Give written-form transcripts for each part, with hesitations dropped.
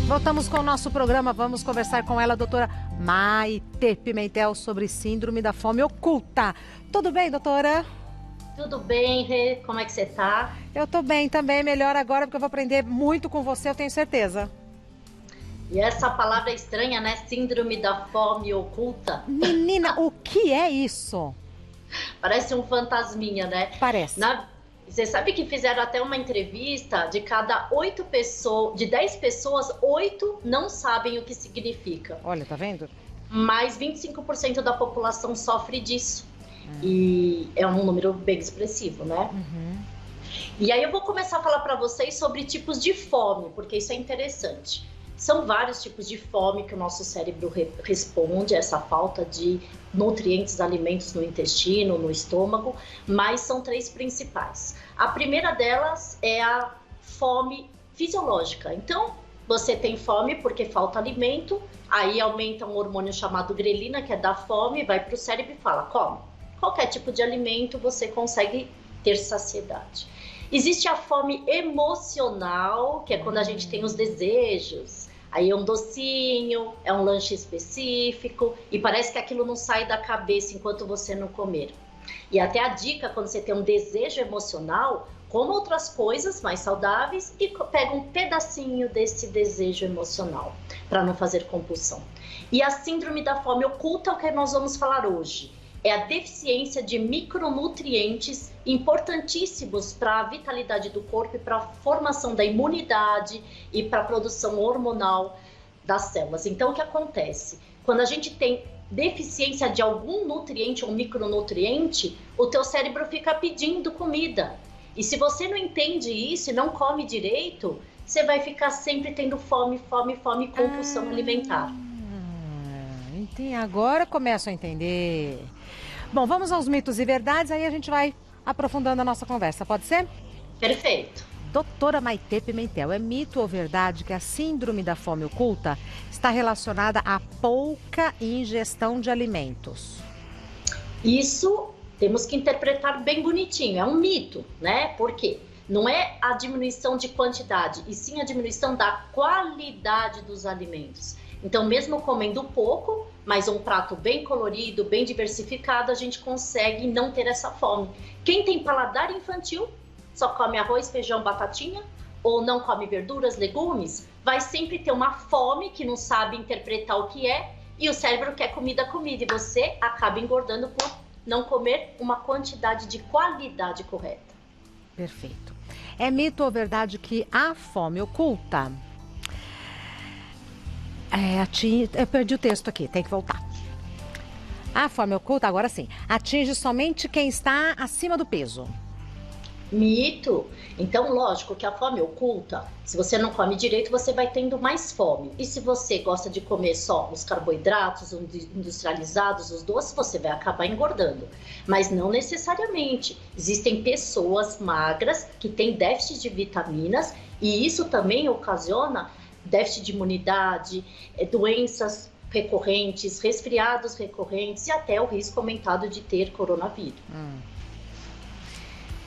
Voltamos com o nosso programa, vamos conversar com ela, a doutora Maite Pimentel, sobre síndrome da fome oculta. Tudo bem, doutora? Tudo bem, Rê? Como é que você tá? Eu tô bem também, melhor agora, porque eu vou aprender muito com você, eu tenho certeza. E essa palavra é estranha, né? Síndrome da fome oculta. Menina, o que é isso? Parece um fantasminha, né? Parece. Você sabe que fizeram até uma entrevista, de cada 8 pessoas, de 10 pessoas, 8 não sabem o que significa. Olha, tá vendo? Mas 25% da população sofre disso. E é um número bem expressivo, né? E aí eu vou começar a falar para vocês sobre tipos de fome, porque isso é interessante. São vários tipos de fome que o nosso cérebro responde a essa falta de nutrientes, alimentos no intestino, no estômago, mas são 3 principais. A primeira delas é a fome fisiológica. Então, você tem fome porque falta alimento, aí aumenta um hormônio chamado grelina, que é da fome, vai para o cérebro e fala, come. Qualquer tipo de alimento você consegue ter saciedade. Existe a fome emocional, que é quando a gente tem os desejos. Aí é um docinho, é um lanche específico e parece que aquilo não sai da cabeça enquanto você não comer. E até a dica, quando você tem um desejo emocional, coma outras coisas mais saudáveis e pega um pedacinho desse desejo emocional, para não fazer compulsão. E a síndrome da fome oculta é o que nós vamos falar hoje. É a deficiência de micronutrientes importantíssimos para a vitalidade do corpo e para a formação da imunidade e para a produção hormonal das células. Então, o que acontece? Quando a gente tem deficiência de algum nutriente ou micronutriente, o teu cérebro fica pedindo comida. E se você não entende isso e não come direito, você vai ficar sempre tendo fome, compulsão alimentar. Entendi. Agora começo a entender. Bom, vamos aos mitos e verdades, aí a gente vai aprofundando a nossa conversa, pode ser? Perfeito. Doutora Maite Pimentel, é mito ou verdade que a síndrome da fome oculta está relacionada à pouca ingestão de alimentos? Isso temos que interpretar bem bonitinho, é um mito, né? Por quê? Não é a diminuição de quantidade, e sim a diminuição da qualidade dos alimentos. Então, mesmo comendo pouco, mas um prato bem colorido, bem diversificado, a gente consegue não ter essa fome. Quem tem paladar infantil, só come arroz, feijão, batatinha, ou não come verduras, legumes, vai sempre ter uma fome que não sabe interpretar o que é, e o cérebro quer comida, e você acaba engordando por não comer uma quantidade de qualidade correta. Perfeito. É mito ou verdade que a fome oculta... eu perdi o texto aqui, tem que voltar. A fome oculta, agora sim, atinge somente quem está acima do peso. Mito. Então, lógico que a fome oculta, se você não come direito, você vai tendo mais fome. E se você gosta de comer só os carboidratos, os industrializados, os doces, você vai acabar engordando. Mas não necessariamente. Existem pessoas magras que têm déficit de vitaminas e isso também ocasiona déficit de imunidade, doenças recorrentes, resfriados recorrentes e até o risco aumentado de ter coronavírus.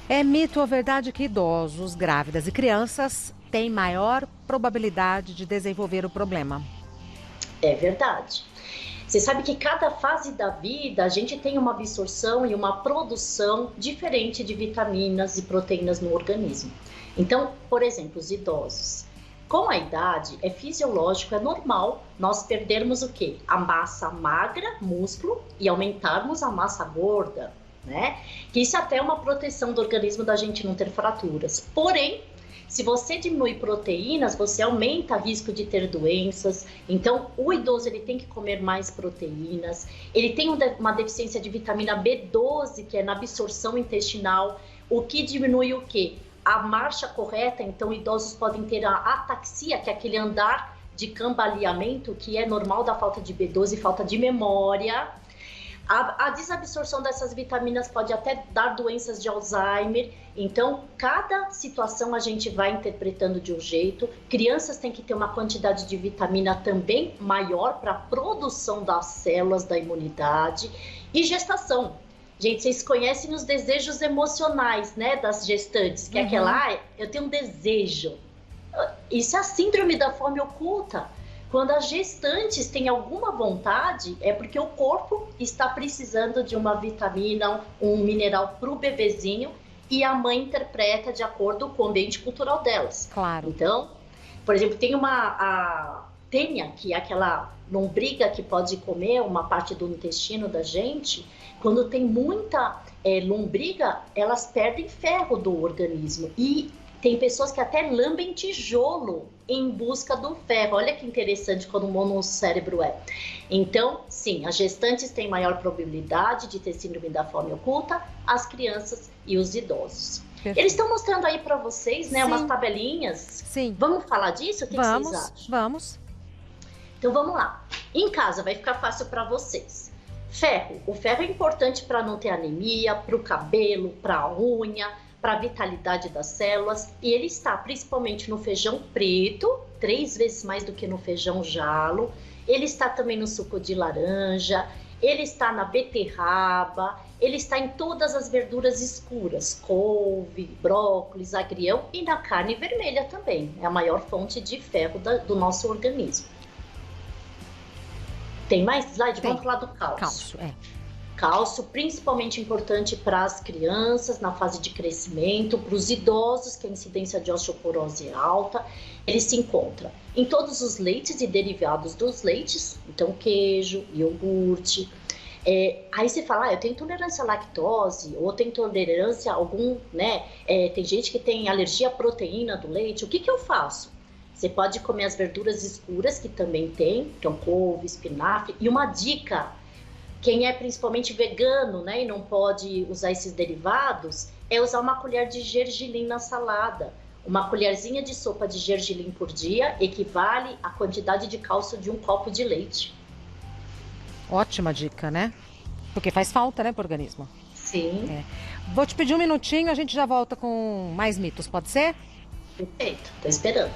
É mito ou verdade que idosos, grávidas e crianças têm maior probabilidade de desenvolver o problema? É verdade. Você sabe que cada fase da vida a gente tem uma absorção e uma produção diferente de vitaminas e proteínas no organismo. Então, por exemplo, os idosos. Com a idade, é fisiológico, é normal nós perdermos o quê? A massa magra, músculo, e aumentarmos a massa gorda, né? Que isso até é uma proteção do organismo da gente não ter fraturas. Porém, se você diminui proteínas, você aumenta o risco de ter doenças. Então, o idoso ele tem que comer mais proteínas. Ele tem uma deficiência de vitamina B12, que é na absorção intestinal, o que diminui o quê? A marcha correta. Então, idosos podem ter a ataxia, que é aquele andar de cambaleamento, que é normal da falta de B12 e falta de memória. A desabsorção dessas vitaminas pode até dar doenças de Alzheimer. Então, cada situação a gente vai interpretando de um jeito. Crianças têm que ter uma quantidade de vitamina também maior para a produção das células da imunidade. E gestação. Gente, vocês conhecem os desejos emocionais, né, das gestantes, que é aquela, eu tenho um desejo. Isso é a síndrome da fome oculta. Quando as gestantes têm alguma vontade, é porque o corpo está precisando de uma vitamina, um mineral para o bebezinho, e a mãe interpreta de acordo com o ambiente cultural delas. Claro. Então, por exemplo, tem a tênia, que é aquela lombriga que pode comer uma parte do intestino da gente. Quando tem muita lombriga, elas perdem ferro do organismo. E tem pessoas que até lambem tijolo em busca do ferro. Olha que interessante como o nosso cérebro é. Então, sim, as gestantes têm maior probabilidade de ter síndrome da fome oculta, as crianças e os idosos. Perfeito. Eles estão mostrando aí para vocês, né, umas tabelinhas. Sim. Vamos falar disso? O que vocês acham? Vamos. Então vamos lá. Em casa vai ficar fácil para vocês. Ferro. O ferro é importante para não ter anemia, para o cabelo, para a unha, para a vitalidade das células, e ele está principalmente no feijão preto, 3 vezes mais do que no feijão jalo. Ele está também no suco de laranja, ele está na beterraba, ele está em todas as verduras escuras, couve, brócolis, agrião, e na carne vermelha também. É a maior fonte de ferro do nosso organismo. Tem mais slide? Vamos falar do cálcio. Cálcio, principalmente importante para as crianças na fase de crescimento, para os idosos, que a incidência de osteoporose é alta. Ele se encontra em todos os leites e derivados dos leites, então queijo, iogurte. Aí você fala, eu tenho intolerância à lactose, ou tenho intolerância a algum, né? Tem gente que tem alergia à proteína do leite. O que eu faço? Você pode comer as verduras escuras, que também tem, então couve, espinafre. E uma dica: quem é principalmente vegano, né, e não pode usar esses derivados, é usar uma colher de gergelim na salada. Uma colherzinha de sopa de gergelim por dia equivale à quantidade de cálcio de um copo de leite. Ótima dica, né? Porque faz falta, né, pro organismo. Sim. Vou te pedir um minutinho, a gente já volta com mais mitos, pode ser? Perfeito, tô esperando.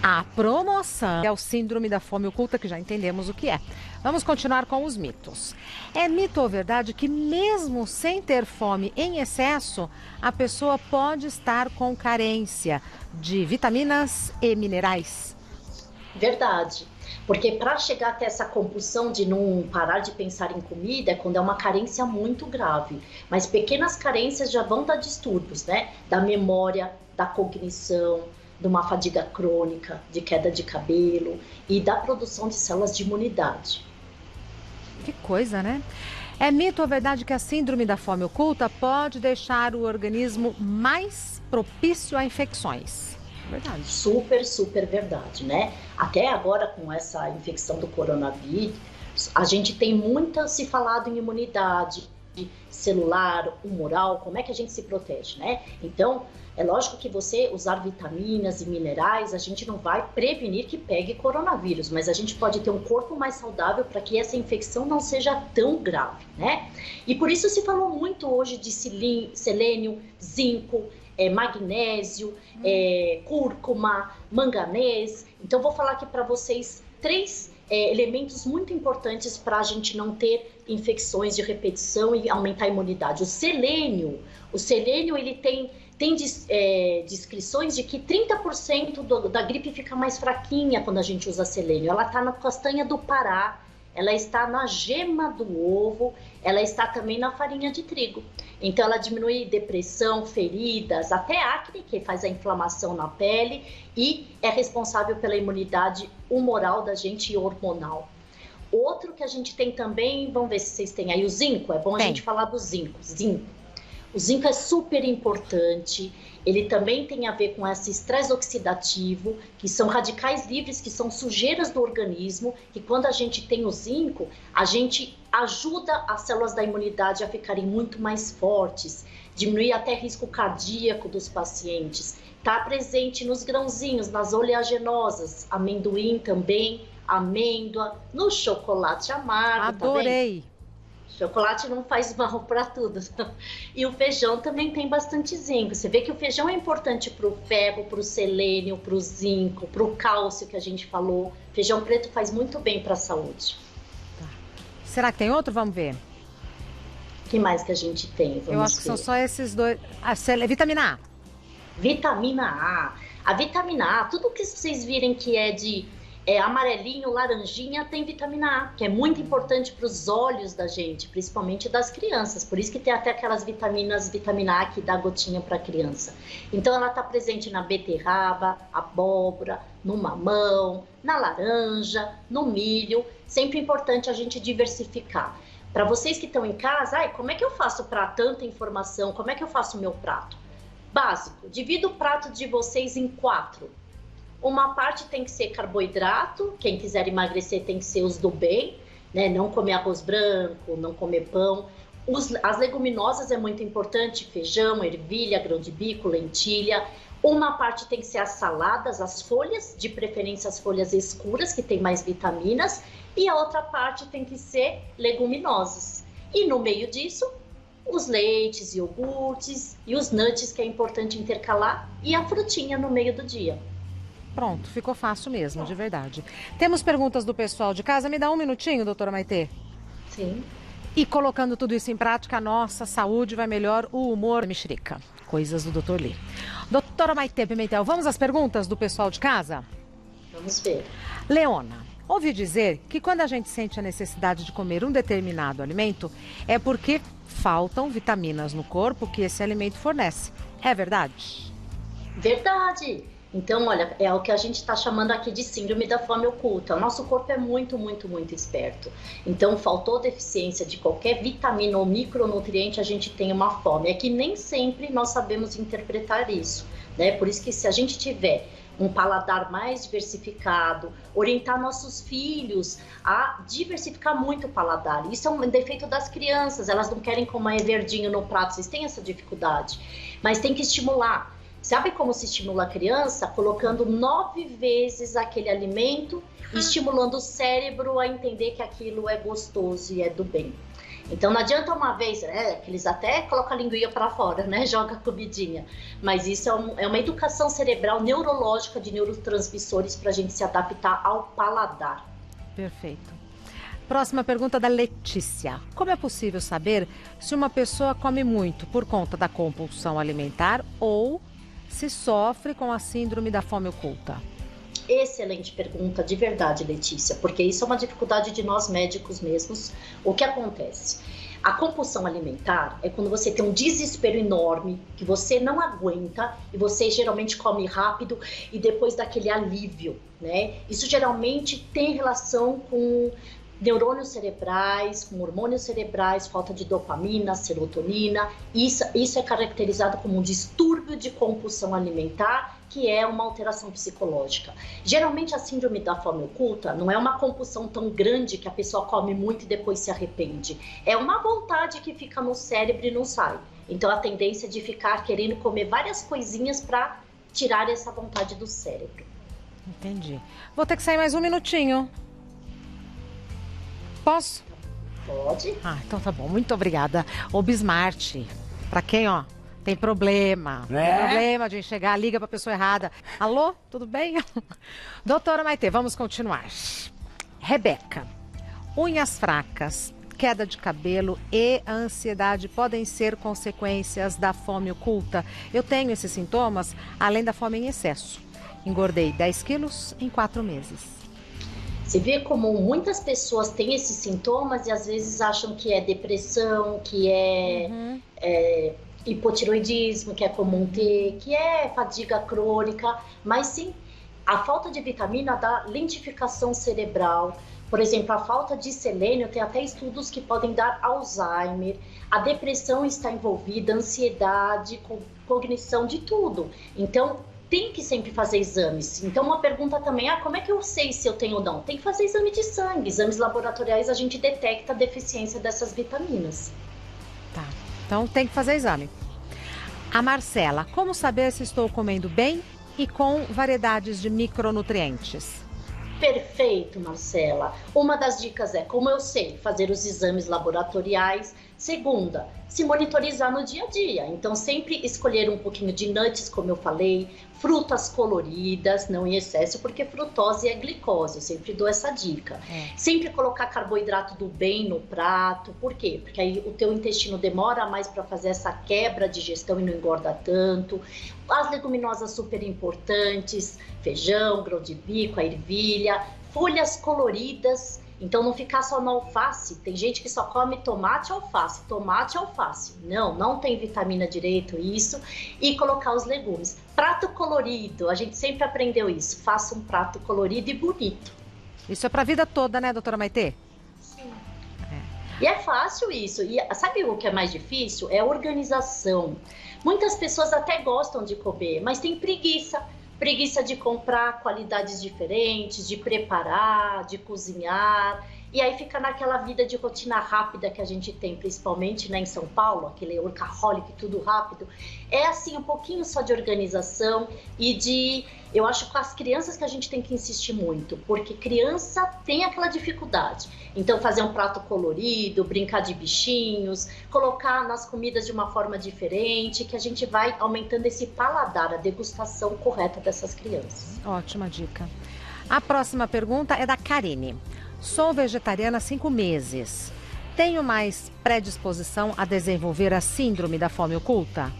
A promoção é o síndrome da fome oculta, que já entendemos o que é. Vamos continuar com os mitos. É mito ou verdade que mesmo sem ter fome em excesso, a pessoa pode estar com carência de vitaminas e minerais? Verdade. Porque para chegar até essa compulsão de não parar de pensar em comida é quando é uma carência muito grave. Mas pequenas carências já vão dar distúrbios, né? Da memória, da cognição, de uma fadiga crônica, de queda de cabelo e da produção de células de imunidade. Que coisa, né? É mito ou verdade que a síndrome da fome oculta pode deixar o organismo mais propício a infecções? Verdade. Super, super verdade, né? Até agora, com essa infecção do coronavírus, a gente tem muito se falado em imunidade celular, humoral, como é que a gente se protege, né? Então, é lógico que você usar vitaminas e minerais, a gente não vai prevenir que pegue coronavírus, mas a gente pode ter um corpo mais saudável para que essa infecção não seja tão grave, né? E por isso se falou muito hoje de selênio, zinco, magnésio, cúrcuma, manganês. Então, vou falar aqui para vocês 3 elementos muito importantes para a gente não ter infecções de repetição e aumentar a imunidade. O selênio ele tem descrições de que 30% da gripe fica mais fraquinha quando a gente usa selênio. Ela está na castanha do Pará, ela está na gema do ovo, ela está também na farinha de trigo. Então ela diminui depressão, feridas, até acne, que faz a inflamação na pele, e é responsável pela imunidade humoral da gente e hormonal. Outro que a gente tem também, vamos ver se vocês têm aí o zinco, é bom a gente falar do zinco. O zinco é super importante, ele também tem a ver com esse estresse oxidativo, que são radicais livres, que são sujeiras do organismo, que quando a gente tem o zinco, a gente ajuda as células da imunidade a ficarem muito mais fortes, diminuir até risco cardíaco dos pacientes. Está presente nos grãozinhos, nas oleaginosas, amendoim também, amêndoa, no chocolate amargo. Adorei! Tá? Chocolate não faz mal para tudo. E o feijão também tem bastante zinco. Você vê que o feijão é importante para o ferro, para o selênio, para o zinco, para o cálcio que a gente falou. Feijão preto faz muito bem para a saúde. Tá. Será que tem outro? Vamos ver. O que mais que a gente tem? Eu acho que são só esses dois. Vitamina A. Vitamina A. A vitamina A, tudo que vocês virem que é de amarelinho, laranjinha, tem vitamina A, que é muito importante para os olhos da gente, principalmente das crianças. Por isso que tem até aquelas vitamina A que dá gotinha para a criança. Então ela está presente na beterraba, abóbora, no mamão, na laranja, no milho. Sempre importante a gente diversificar. Para vocês que estão em casa, como é que eu faço para tanta informação? Como é que eu faço o meu prato? Básico, divido o prato de vocês em 4. Uma parte tem que ser carboidrato, quem quiser emagrecer tem que ser os do bem, né? Não comer arroz branco, não comer pão. As leguminosas é muito importante, feijão, ervilha, grão de bico, lentilha. Uma parte tem que ser as saladas, as folhas, de preferência as folhas escuras, que tem mais vitaminas. E a outra parte tem que ser leguminosas. E no meio disso, os leites, iogurtes e os nuts, que é importante intercalar, e a frutinha no meio do dia. Pronto, ficou fácil mesmo, de verdade. Temos perguntas do pessoal de casa. Me dá um minutinho, doutora Maitê? Sim. E colocando tudo isso em prática, a nossa saúde vai melhor, o humor mexerica. Coisas do Dr. Lee. Doutora Maitê Pimentel, vamos às perguntas do pessoal de casa? Vamos ver. Leona, ouvi dizer que quando a gente sente a necessidade de comer um determinado alimento, é porque faltam vitaminas no corpo que esse alimento fornece. É verdade? Verdade! Então, olha, é o que a gente está chamando aqui de síndrome da fome oculta. O nosso corpo é muito, muito, muito esperto. Então, faltou deficiência de qualquer vitamina ou micronutriente, a gente tem uma fome. É que nem sempre nós sabemos interpretar isso, né? Por isso que se a gente tiver um paladar mais diversificado, orientar nossos filhos a diversificar muito o paladar. Isso é um defeito das crianças, elas não querem comer verdinho no prato, vocês têm essa dificuldade. Mas tem que estimular. Sabe como se estimula a criança? Colocando 9 vezes aquele alimento e estimulando o cérebro a entender que aquilo é gostoso e é do bem. Então não adianta uma vez, que eles até colocam a linguinha para fora, né? Joga comidinha. Mas isso é uma educação cerebral neurológica de neurotransmissores para a gente se adaptar ao paladar. Perfeito. Próxima pergunta da Letícia. Como é possível saber se uma pessoa come muito por conta da compulsão alimentar ou se sofre com a síndrome da fome oculta? Excelente pergunta, de verdade, Letícia, porque isso é uma dificuldade de nós médicos mesmos. O que acontece? A compulsão alimentar é quando você tem um desespero enorme, que você não aguenta e você geralmente come rápido e depois daquele alívio, né? Isso geralmente tem relação com neurônios cerebrais, com hormônios cerebrais, falta de dopamina, serotonina. Isso é caracterizado como um distúrbio de compulsão alimentar, que é uma alteração psicológica. Geralmente a síndrome da fome oculta não é uma compulsão tão grande que a pessoa come muito e depois se arrepende. É uma vontade que fica no cérebro e não sai. Então a tendência é de ficar querendo comer várias coisinhas para tirar essa vontade do cérebro. Entendi. Vou ter que sair mais um minutinho. Posso? Pode. Então tá bom. Muito obrigada. O Bismart, pra quem, tem problema. Tem problema de enxergar, liga pra pessoa errada. Alô, tudo bem? Doutora Maitê, vamos continuar. Rebeca, unhas fracas, queda de cabelo e ansiedade podem ser consequências da fome oculta. Eu tenho esses sintomas, além da fome em excesso. Engordei 10 quilos em 4 meses. Você vê como muitas pessoas têm esses sintomas e às vezes acham que é depressão, que é hipotiroidismo, que é comum ter, que é fadiga crônica, mas sim, a falta de vitamina dá lentificação cerebral. Por exemplo, a falta de selênio, tem até estudos que podem dar Alzheimer, a depressão está envolvida, ansiedade, cognição, de tudo. Então, tem que sempre fazer exames. Então, uma pergunta também, como é que eu sei se eu tenho ou não? Tem que fazer exame de sangue. Exames laboratoriais, a gente detecta a deficiência dessas vitaminas. Tá, então tem que fazer exame. A Marcela, como saber se estou comendo bem e com variedades de micronutrientes? Perfeito, Marcela. Uma das dicas é, como eu sei, fazer os exames laboratoriais, Segunda, se monitorizar no dia a dia. Então, sempre escolher um pouquinho de nuts, como eu falei, frutas coloridas, não em excesso, porque frutose é glicose, eu sempre dou essa dica. Sempre colocar carboidrato do bem no prato, por quê? Porque aí o teu intestino demora mais para fazer essa quebra de digestão e não engorda tanto. As leguminosas super importantes, feijão, grão de bico, a ervilha, folhas coloridas. Então, não ficar só no alface. Tem gente que só come tomate e alface. Tomate e alface. Não tem vitamina direito isso. E colocar os legumes. Prato colorido. A gente sempre aprendeu isso. Faça um prato colorido e bonito. Isso é para a vida toda, né, doutora Maitê? Sim. E é fácil isso. E sabe o que é mais difícil? É a organização. Muitas pessoas até gostam de comer, mas tem preguiça. Preguiça de comprar qualidades diferentes, de preparar, de cozinhar. E aí fica naquela vida de rotina rápida que a gente tem, principalmente, né, em São Paulo, aquele workaholic, tudo rápido. É assim, um pouquinho só de organização e de... Eu acho que as crianças que a gente tem que insistir muito, porque criança tem aquela dificuldade. Então, fazer um prato colorido, brincar de bichinhos, colocar nas comidas de uma forma diferente, que a gente vai aumentando esse paladar, a degustação correta dessas crianças. Ótima dica. A próxima pergunta é da Karine. Sou vegetariana há 5 meses. Tenho mais predisposição a desenvolver a síndrome da fome oculta?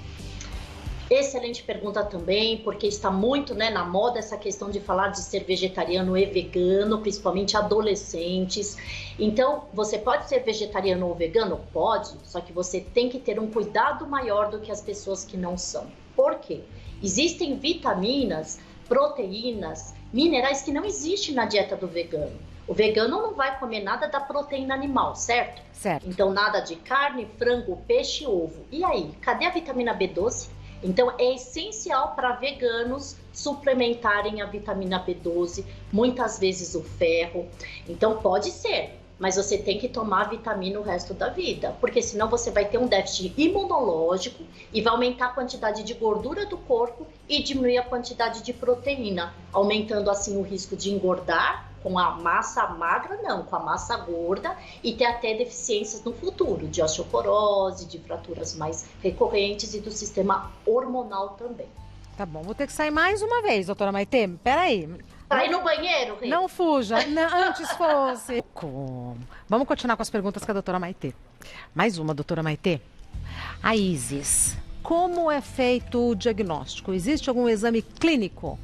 Excelente pergunta também, porque está muito, né, na moda essa questão de falar de ser vegetariano e vegano, principalmente adolescentes. Então, você pode ser vegetariano ou vegano? Pode, só que você tem que ter um cuidado maior do que as pessoas que não são. Por quê? Existem vitaminas, proteínas, minerais que não existem na dieta do vegano. O vegano não vai comer nada da proteína animal, certo? Certo. Então, nada de carne, frango, peixe e ovo. E aí, cadê a vitamina B12? Então, é essencial para veganos suplementarem a vitamina B12, muitas vezes o ferro. Então, pode ser, mas você tem que tomar vitamina o resto da vida, porque senão você vai ter um déficit imunológico e vai aumentar a quantidade de gordura do corpo e diminuir a quantidade de proteína, aumentando assim o risco de engordar com a massa magra, não, com a massa gorda e ter até deficiências no futuro, de osteoporose, de fraturas mais recorrentes e do sistema hormonal também. Tá bom, vou ter que sair mais uma vez, doutora Maitê. Peraí. Para ir no banheiro, Rê? Não fuja, antes fosse. Como? Vamos continuar com as perguntas com a doutora Maitê. Mais uma, doutora Maitê. A Isis, como é feito o diagnóstico? Existe algum exame clínico?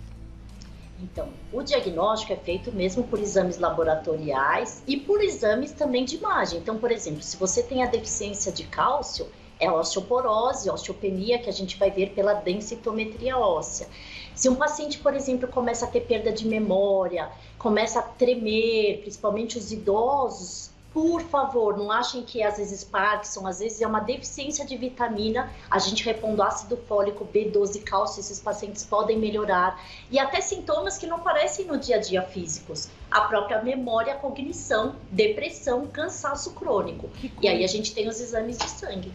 Então, o diagnóstico é feito mesmo por exames laboratoriais e por exames também de imagem. Então, por exemplo, se você tem a deficiência de cálcio, é a osteoporose, a osteopenia, que a gente vai ver pela densitometria óssea. Se um paciente, por exemplo, começa a ter perda de memória, começa a tremer, principalmente os idosos, por favor, não achem que às vezes Parkinson, às vezes é uma deficiência de vitamina, a gente repondo ácido fólico, B12, cálcio, esses pacientes podem melhorar. E até sintomas que não parecem no dia a dia físicos. A própria memória, a cognição, depressão, cansaço crônico. E aí a gente tem os exames de sangue.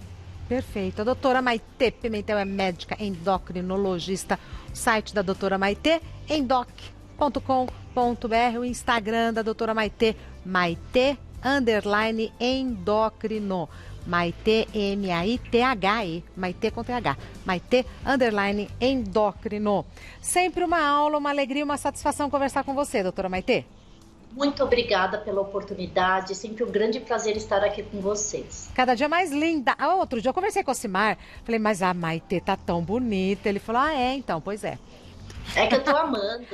Perfeito. A doutora Maitê Pimentel é médica endocrinologista. O site da doutora Maitê, endoc.com.br. O Instagram da doutora Maitê, Maitê_endocrino. Maitê, M-A-I-T-H-E. Maitê com T-H. Maitê_endocrino. Sempre uma aula, uma alegria, uma satisfação conversar com você, doutora Maitê. Muito obrigada pela oportunidade, sempre um grande prazer estar aqui com vocês. Cada dia mais linda. Outro dia eu conversei com o Simar, falei, mas a Maitê tá tão bonita. Ele falou, então, pois é. É que eu tô amando.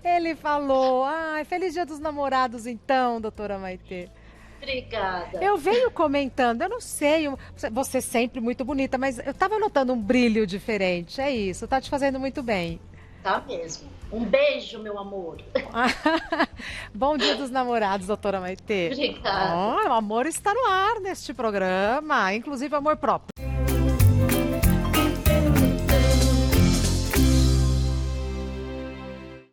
Ele falou. Ai, feliz Dia dos Namorados então, doutora Maitê. Obrigada. Eu venho comentando, eu não sei, você sempre muito bonita, mas eu tava notando um brilho diferente, é isso, tá te fazendo muito bem. Tá mesmo. Um beijo, meu amor. Bom Dia dos Namorados, doutora Maitê. Obrigada. O amor está no ar neste programa, inclusive amor próprio.